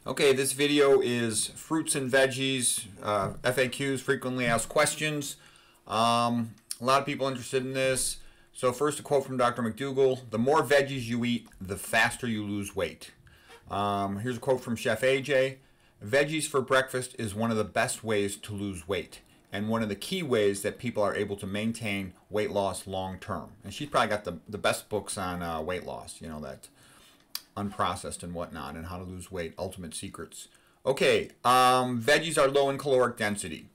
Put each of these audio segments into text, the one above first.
Okay, this video is fruits and veggies, FAQs, frequently asked questions. A lot of people interested in this. So first, a quote from Dr. McDougall: "The more veggies you eat, the faster you lose weight." Here's a quote from Chef AJ: "Veggies for breakfast is one of the best ways to lose weight, and one of the key ways that people are able to maintain weight loss long term." And she's probably got the best books on weight loss, you know, that unprocessed and whatnot, and how to lose weight, ultimate secrets. Okay, veggies are low in caloric density.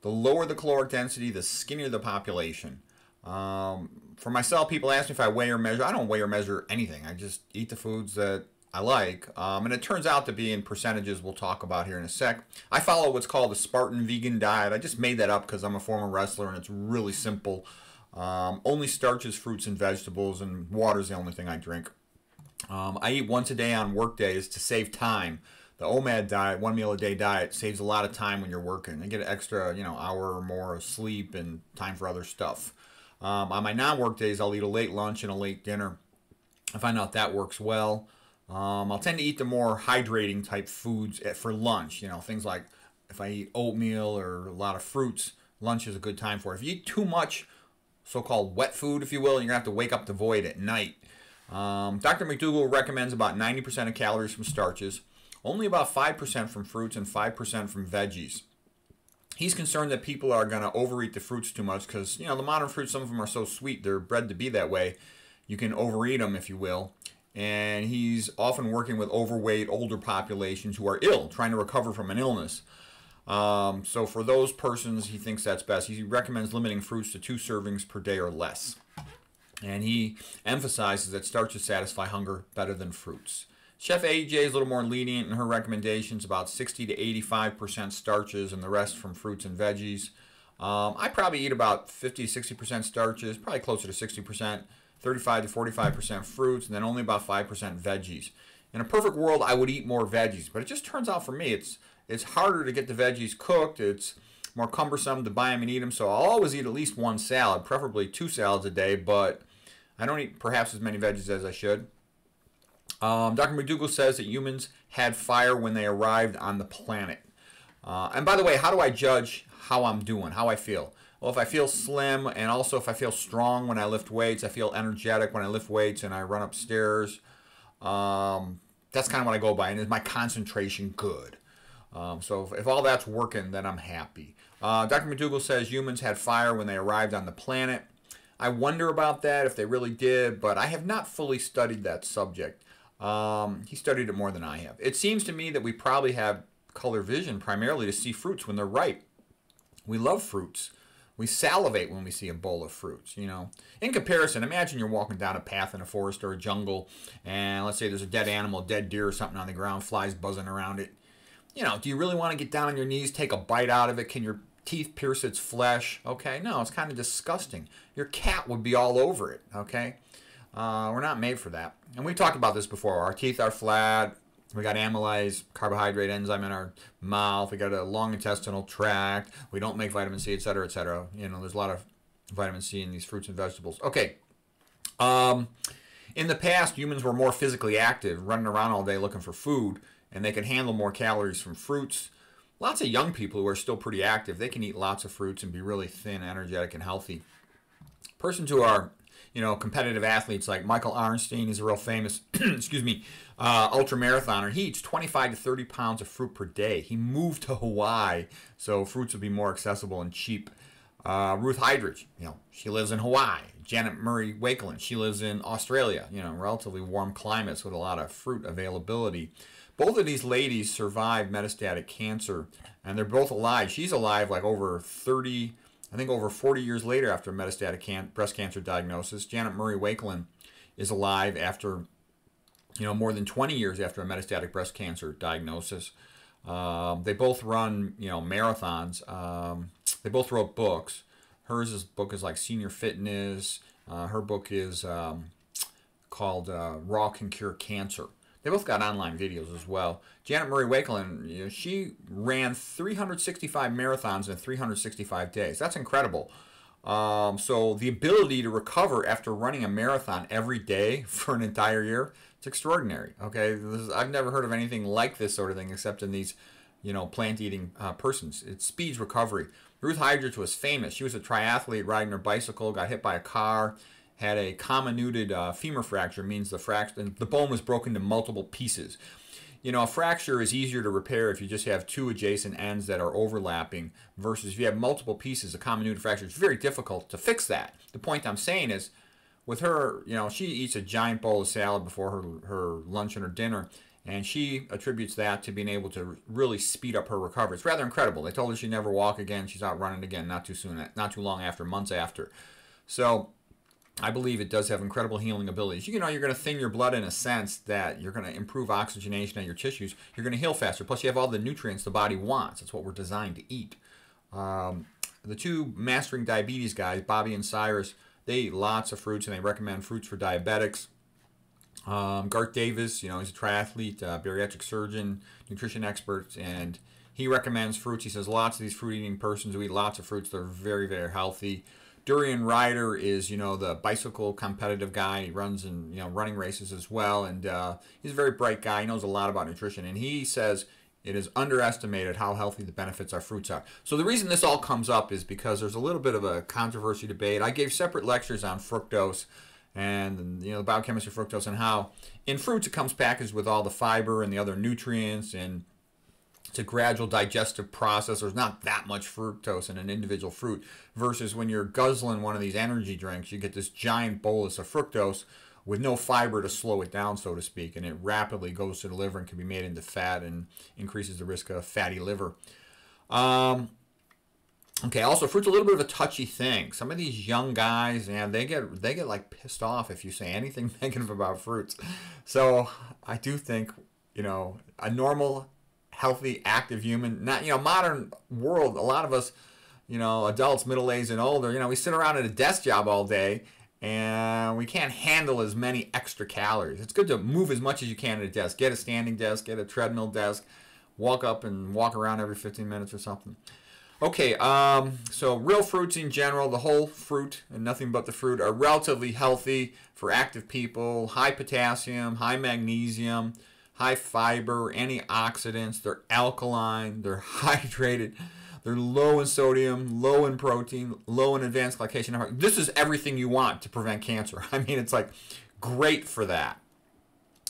The lower the caloric density, the skinnier the population. For myself, people ask me if I weigh or measure. I don't weigh or measure anything. I just eat the foods that I like. And it turns out to be in percentages we'll talk about here in a sec. I follow what's called the Spartan vegan diet. I just made that up because I'm a former wrestler and it's really simple. Only starches, fruits, and vegetables, and water is the only thing I drink. I eat once a day on work days to save time. The OMAD diet, 1 meal a day diet, saves a lot of time when you're working. I get an extra, hour or more of sleep and time for other stuff. On my non-work days, I'll eat a late lunch and a late dinner. I find out that works well. I'll tend to eat the more hydrating type foods for lunch. Things like if I eat oatmeal or a lot of fruits, lunch is a good time for it. If you eat too much so-called wet food, if you will, you're going to have to wake up the void at night. Dr. McDougall recommends about 90% of calories from starches, only about 5% from fruits, and 5% from veggies. He's concerned that people are going to overeat the fruits too much because, the modern fruits, some of them are so sweet, they're bred to be that way. You can overeat them, if you will. And he's often working with overweight, older populations who are ill, trying to recover from an illness. So for those persons, he thinks that's best. He recommends limiting fruits to 2 servings per day or less. And he emphasizes that starches satisfy hunger better than fruits. Chef AJ is a little more lenient in her recommendations, about 60 to 85% starches and the rest from fruits and veggies. I probably eat about 50 to 60% starches, probably closer to 60%, 35 to 45% fruits, and then only about 5% veggies. In a perfect world, I would eat more veggies, but it just turns out for me it's harder to get the veggies cooked. It's more cumbersome to buy them and eat them, so I'll always eat at least 1 salad, preferably 2 salads a day, but I don't eat perhaps as many veggies as I should. Dr. McDougall says that humans had fire when they arrived on the planet. And by the way, how do I judge how I'm doing, how I feel? Well, if I feel slim, and also if I feel strong when I lift weights, I feel energetic when I lift weights and I run upstairs. That's kind of what I go by. And is my concentration good? So if all that's working, then I'm happy. Dr. McDougall says humans had fire when they arrived on the planet. I wonder about that, if they really did, but I have not fully studied that subject. He studied it more than I have. It seems to me that we probably have color vision primarily to see fruits when they're ripe. We love fruits. We salivate when we see a bowl of fruits, In comparison, imagine you're walking down a path in a forest or a jungle, and let's say there's a dead animal, dead deer or something on the ground, flies buzzing around it. Do you really want to get down on your knees, take a bite out of it? Can your teeth pierce its flesh? Okay, no, it's kind of disgusting. Your cat would be all over it, okay? We're not made for that. And we talked about this before. Our teeth are flat. We got amylase, carbohydrate enzyme in our mouth. We got a long intestinal tract. We don't make vitamin C, etc., etc. There's a lot of vitamin C in these fruits and vegetables. Okay. In the past, humans were more physically active, running around all day looking for food, and they could handle more calories from fruits. Lots of young people who are still pretty active, they can eat lots of fruits and be really thin, energetic, and healthy. Persons who are, competitive athletes like Michael Arnstein, he's a real famous, ultra marathoner. He eats 25 to 30 pounds of fruit per day. He moved to Hawaii, so fruits would be more accessible and cheap. Ruth Heidrich, she lives in Hawaii. Janet Murray Wakelin, she lives in Australia, relatively warm climates with a lot of fruit availability. Both of these ladies survived metastatic cancer, and they're both alive. She's alive like over 30, I think over 40 years later after a metastatic breast cancer diagnosis. Janet Murray Wakelin is alive after, more than 20 years after a metastatic breast cancer diagnosis. They both run, marathons. They both wrote books. Hers book is like Senior Fitness. Her book is called Raw Can Cure Cancer. They both got online videos as well. Janet Murray Wakelin, she ran 365 marathons in 365 days. That's incredible. So the ability to recover after running a marathon every day for an entire year, It's extraordinary. Okay, I've never heard of anything like this sort of thing except in these, plant-eating persons. It speeds recovery. Ruth Heidrich was famous. She was a triathlete riding her bicycle, got hit by a car, had a comminuted femur fracture, means the bone was broken to multiple pieces. A fracture is easier to repair if you just have two adjacent ends that are overlapping versus if you have multiple pieces. A comminuted fracture, it's very difficult to fix that. The point I'm saying is, with her, she eats a giant bowl of salad before her lunch and her dinner, and she attributes that to being able to really speed up her recovery. It's rather incredible. They told her she'd never walk again. She's out running again not too long after, months after. So I believe it does have incredible healing abilities. You're going to thin your blood in a sense that you're going to improve oxygenation of your tissues. You're going to heal faster. Plus, you have all the nutrients the body wants. That's what we're designed to eat. The two Mastering Diabetes guys, Bobby and Cyrus, they eat lots of fruits, and they recommend fruits for diabetics. Garth Davis, he's a triathlete, bariatric surgeon, nutrition expert, and he recommends fruits. He says lots of these fruit-eating persons who eat lots of fruits, they're very, very healthy. Durian Ryder is, the bicycle competitive guy. He runs in, running races as well, and he's a very bright guy. He knows a lot about nutrition, and he says it is underestimated how healthy the benefits of fruits are. So the reason this all comes up is because there's a little bit of a controversy debate. I gave separate lectures on fructose and the biochemistry of fructose, and how in fruits it comes packaged with all the fiber and the other nutrients, and it's a gradual digestive process. There's not that much fructose in an individual fruit, versus when you're guzzling one of these energy drinks, you get this giant bolus of fructose with no fiber to slow it down, so to speak, and it rapidly goes to the liver and can be made into fat and increases the risk of fatty liver. Okay, also fruit's a little bit of a touchy thing. Some of these young guys, they get like pissed off if you say anything negative about fruits. So I do think, a normal, healthy, active human, not, modern world, a lot of us, adults, middle-aged and older, we sit around at a desk job all day, and we can't handle as many extra calories. It's good to move as much as you can at a desk. Get a standing desk, get a treadmill desk, walk up and walk around every 15 minutes or something. Okay, so real fruits in general, the whole fruit and nothing but the fruit, are relatively healthy for active people. High potassium, high magnesium, high fiber, antioxidants. They're alkaline, they're hydrated. They're low in sodium, low in protein, low in advanced glycation. This is everything you want to prevent cancer. I mean, it's like great for that.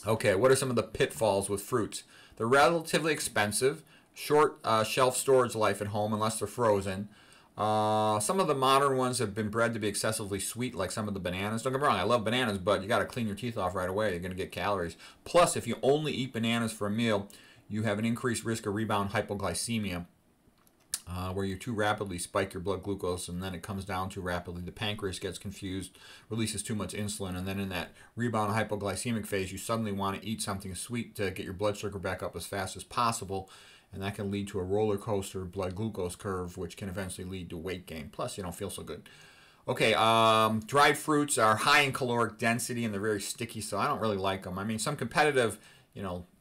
Okay, what are some of the pitfalls with fruits? They're relatively expensive, short shelf storage life at home unless they're frozen. Some of the modern ones have been bred to be excessively sweet, like some of the bananas. Don't get me wrong, I love bananas, but you got to clean your teeth off right away. You're going to get calories. Plus, if you only eat bananas for a meal, you have an increased risk of rebound hypoglycemia, where you too rapidly spike your blood glucose, and then it comes down too rapidly. The pancreas gets confused, releases too much insulin, and then in that rebound hypoglycemic phase, you suddenly want to eat something sweet to get your blood sugar back up as fast as possible, and that can lead to a roller coaster blood glucose curve, which can eventually lead to weight gain. Plus, you don't feel so good. Okay, dried fruits are high in caloric density, and they're very sticky, so I don't really like them. I mean, some competitive,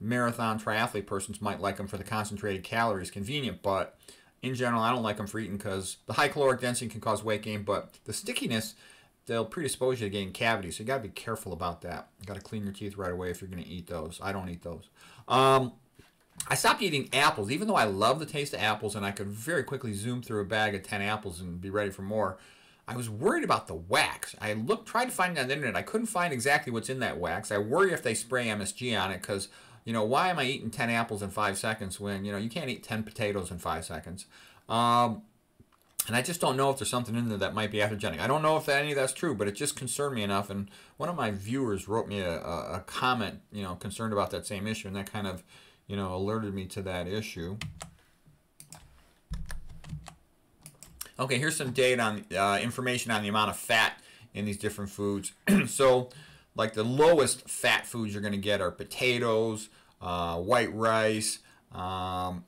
marathon triathlete persons might like them for the concentrated calories, convenient, but in general, I don't like them for eating because the high caloric density can cause weight gain, but the stickiness, they'll predispose you to getting cavities, so you got to be careful about that. You got to clean your teeth right away if you're going to eat those. I don't eat those. I stopped eating apples, even though I love the taste of apples, and I could very quickly zoom through a bag of 10 apples and be ready for more. I was worried about the wax. I tried to find it on the internet. I couldn't find exactly what's in that wax. I worry if they spray MSG on it because, why am I eating 10 apples in 5 seconds when, you can't eat 10 potatoes in 5 seconds? And I just don't know if there's something in there that might be atherogenic. I don't know if any of that's true, but it just concerned me enough. And one of my viewers wrote me a comment, concerned about that same issue, and that kind of, alerted me to that issue. Okay, here's some data on information on the amount of fat in these different foods. So, like the lowest fat foods you're going to get are potatoes, white rice, and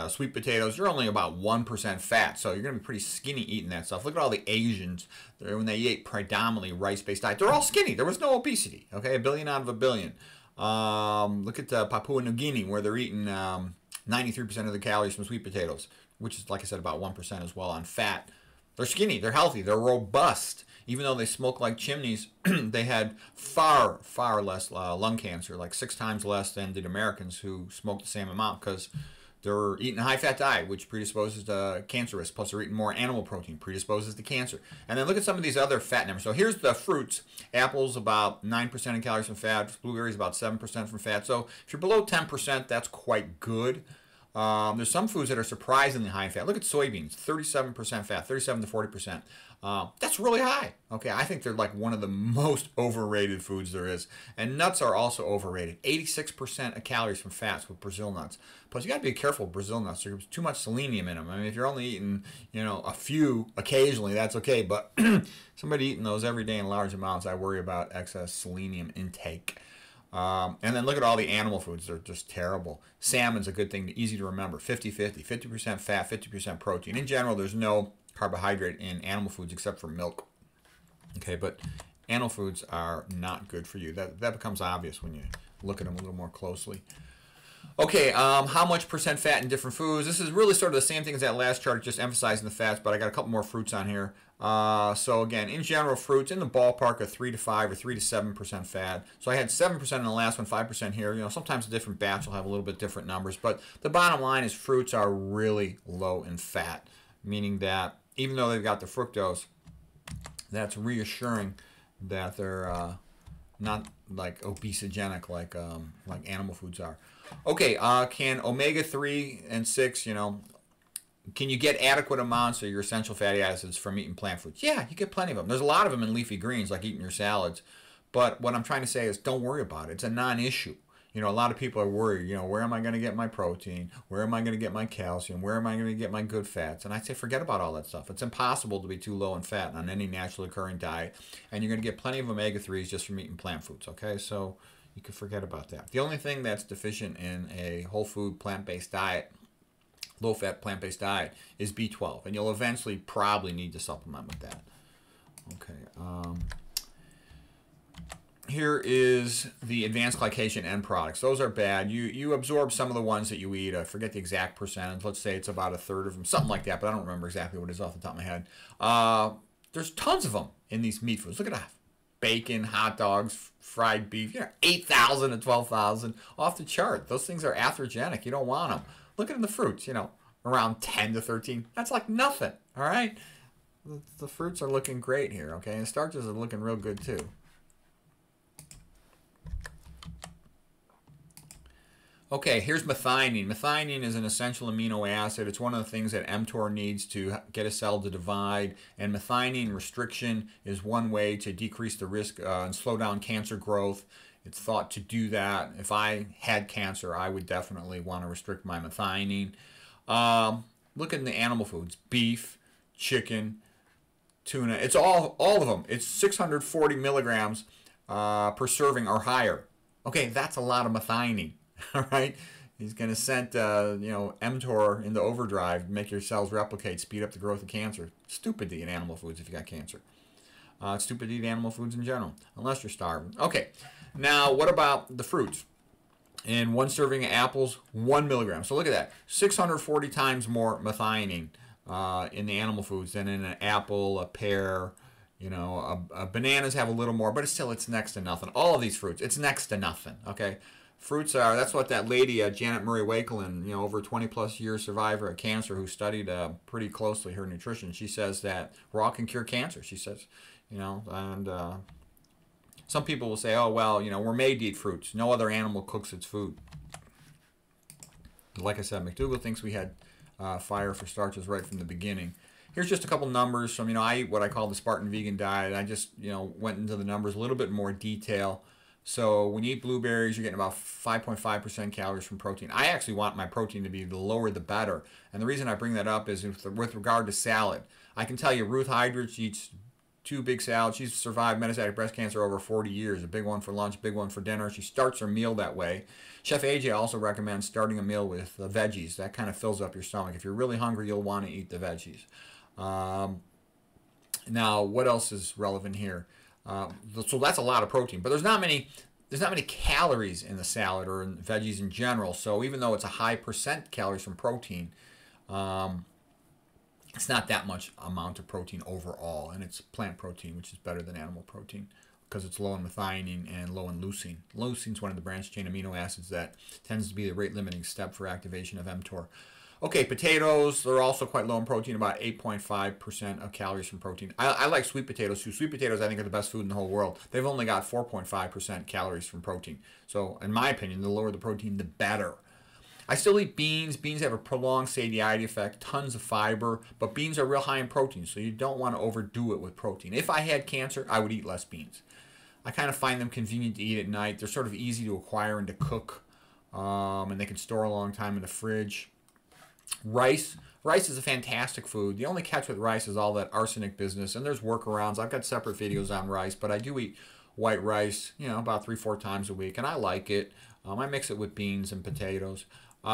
sweet potatoes. You're only about 1% fat, so you're going to be pretty skinny eating that stuff. Look at all the Asians when they ate predominantly rice-based diet. They're all skinny. There was no obesity. Okay, 1 billion out of 1 billion. Look at Papua New Guinea, where they're eating 93% of the calories from sweet potatoes, which is, like I said, about 1% as well on fat. They're skinny, they're healthy, they're robust. even though they smoke like chimneys, they had far, far less lung cancer, like 6 times less than did Americans who smoked the same amount, because they're eating a high-fat diet, which predisposes to cancer risk. Plus, they're eating more animal protein, predisposes to cancer. And then look at some of these other fat numbers. So here's the fruits. Apples, about 9% in calories from fat. Blueberries, about 7% from fat. So if you're below 10%, that's quite good. There's some foods that are surprisingly high in fat. Look at soybeans, 37% fat, 37 to 40%. That's really high. Okay, I think they're like one of the most overrated foods there is. And nuts are also overrated. 86% of calories from fats with Brazil nuts. Plus, you got to be careful with Brazil nuts. There's too much selenium in them. I mean, if you're only eating, a few occasionally, that's okay. But somebody eating those every day in large amounts, I worry about excess selenium intake. And then look at all the animal foods. They're just terrible. Salmon's a good thing, easy to remember. 50-50, 50% fat, 50% protein. In general, there's no carbohydrate in animal foods except for milk. Okay, but animal foods are not good for you. That becomes obvious when you look at them a little more closely. Okay, how much percent fat in different foods? This is really sort of the same thing as that last chart, just emphasizing the fats, but I got a couple more fruits on here. So again, in general, fruits in the ballpark of 3 to 5 or 3 to 7% fat. So I had 7% in the last one, 5% here. Sometimes a different batch will have a little bit different numbers, but the bottom line is fruits are really low in fat, meaning that even though they've got the fructose, that's reassuring that they're not like obesogenic like animal foods are. Okay, can omega-3 and 6, can you get adequate amounts of your essential fatty acids from eating plant foods? Yeah, you get plenty of them. There's a lot of them in leafy greens, like eating your salads. But what I'm trying to say is don't worry about it. It's a non-issue. A lot of people are worried, where am I going to get my protein? Where am I going to get my calcium? Where am I going to get my good fats? And I say forget about all that stuff. It's impossible to be too low in fat on any naturally occurring diet. And you're going to get plenty of omega-3s just from eating plant foods, okay? So you can forget about that. The only thing that's deficient in a whole food plant-based diet, low-fat plant-based diet, is B12. And you'll eventually probably need to supplement with that. Okay. Here is the advanced glycation end products. Those are bad. You absorb some of the ones that you eat. I forget the exact percentage. Let's say it's about a third of them, something like that, but I don't remember exactly what it is off the top of my head. There's tons of them in these meat foods. Look at that. Bacon, hot dogs, fried beef, 8,000 to 12,000 off the chart. Those things are atherogenic. You don't want them. Look at the fruits, around 10 to 13. That's like nothing, all right? The fruits are looking great here, okay? And starches are looking real good too. Okay, here's methionine. Methionine is an essential amino acid. It's one of the things that mTOR needs to get a cell to divide. And methionine restriction is one way to decrease the risk and slow down cancer growth. It's thought to do that. If I had cancer, I would definitely want to restrict my methionine. Look at the animal foods. Beef, chicken, tuna. It's all of them. It's 640 milligrams per serving or higher. Okay, that's a lot of methionine. All right, he's going to send mTOR into overdrive, make your cells replicate, speed up the growth of cancer. Stupid to eat animal foods if you got cancer. It's stupid to eat animal foods in general, unless you're starving. Okay, now what about the fruits? In one serving of apples, 1 milligram. So look at that, 640 times more methionine in the animal foods than in an apple, a pear. Bananas have a little more, but it's next to nothing. All of these fruits, it's next to nothing. Okay. Fruits that's what that lady, Janet Murray Wakelin, over 20-plus years survivor of cancer who studied pretty closely her nutrition, she says that raw can cure cancer, she says, and some people will say, oh, well, we're made to eat fruits. No other animal cooks its food. Like I said, McDougall thinks we had fire for starches right from the beginning. Here's just a couple numbers from, I eat what I call the Spartan vegan diet. I just, went into the numbers a little bit more detail. So when you eat blueberries, you're getting about 5.5% calories from protein. I actually want my protein to be the lower the better. And the reason I bring that up is with regard to salad. I can tell you Ruth Heidrich eats 2 big salads. She's survived metastatic breast cancer over 40 years. A big one for lunch, big one for dinner. She starts her meal that way. Chef AJ also recommends starting a meal with veggies. That kind of fills up your stomach. If you're really hungry, you'll want to eat the veggies. Now, what else is relevant here? So that's a lot of protein, but there's not many calories in the salad or in veggies in general. So even though it's a high percent calories from protein, It's not that much amount of protein overall, and it's plant protein, which is better than animal protein because it's low in methionine and low in leucine. Leucine is one of the branched chain amino acids that tends to be the rate limiting step for activation of mTOR. Okay, potatoes, they're also quite low in protein, about 8.5% of calories from protein. I like sweet potatoes too. Sweet potatoes, I think, are the best food in the whole world. They've only got 4.5% calories from protein. So, in my opinion, the lower the protein, the better. I still eat beans. Beans have a prolonged satiety effect, tons of fiber, but beans are real high in protein, so you don't want to overdo it with protein. If I had cancer, I would eat less beans. I kind of find them convenient to eat at night. They're sort of easy to acquire and to cook, and they can store a long time in the fridge. Rice is a fantastic food. The only catch with rice is all that arsenic business, and there's workarounds. I've got separate videos on rice, but I do eat white rice, about 3-4 times a week, and I like it. I mix it with beans and potatoes. It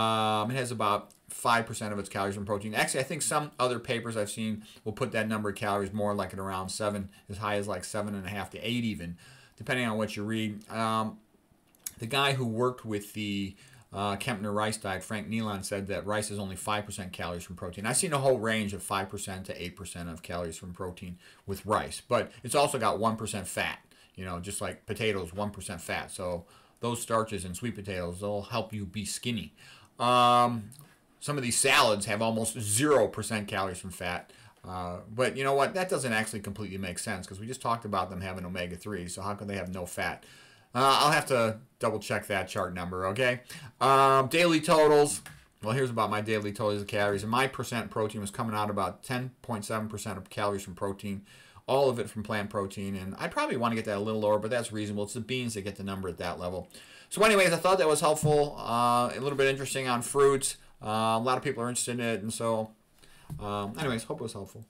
has about 5% of its calories from protein. Actually, I think some other papers I've seen will put that number of calories more like at around 7, as high as like 7.5 to 8 even, depending on what you read. The guy who worked with the Kempner rice diet, Frank Nealon, said that rice is only 5% calories from protein. I've seen a whole range of 5% to 8% of calories from protein with rice, but it's also got 1% fat, just like potatoes, 1% fat. So those starches in sweet potatoes, they'll help you be skinny. Some of these salads have almost 0% calories from fat. But you know what? That doesn't actually completely make sense because we just talked about them having omega-3, so how can they have no fat? I'll have to double check that chart number, okay? Daily totals. Well, here's about my daily totals of calories. And my percent protein was coming out about 10.7% of calories from protein. All of it from plant protein. And I probably want to get that a little lower, but that's reasonable. It's the beans that get the number at that level. So anyways, I thought that was helpful. A little bit interesting on fruits. A lot of people are interested in it. And so, anyways, hope it was helpful.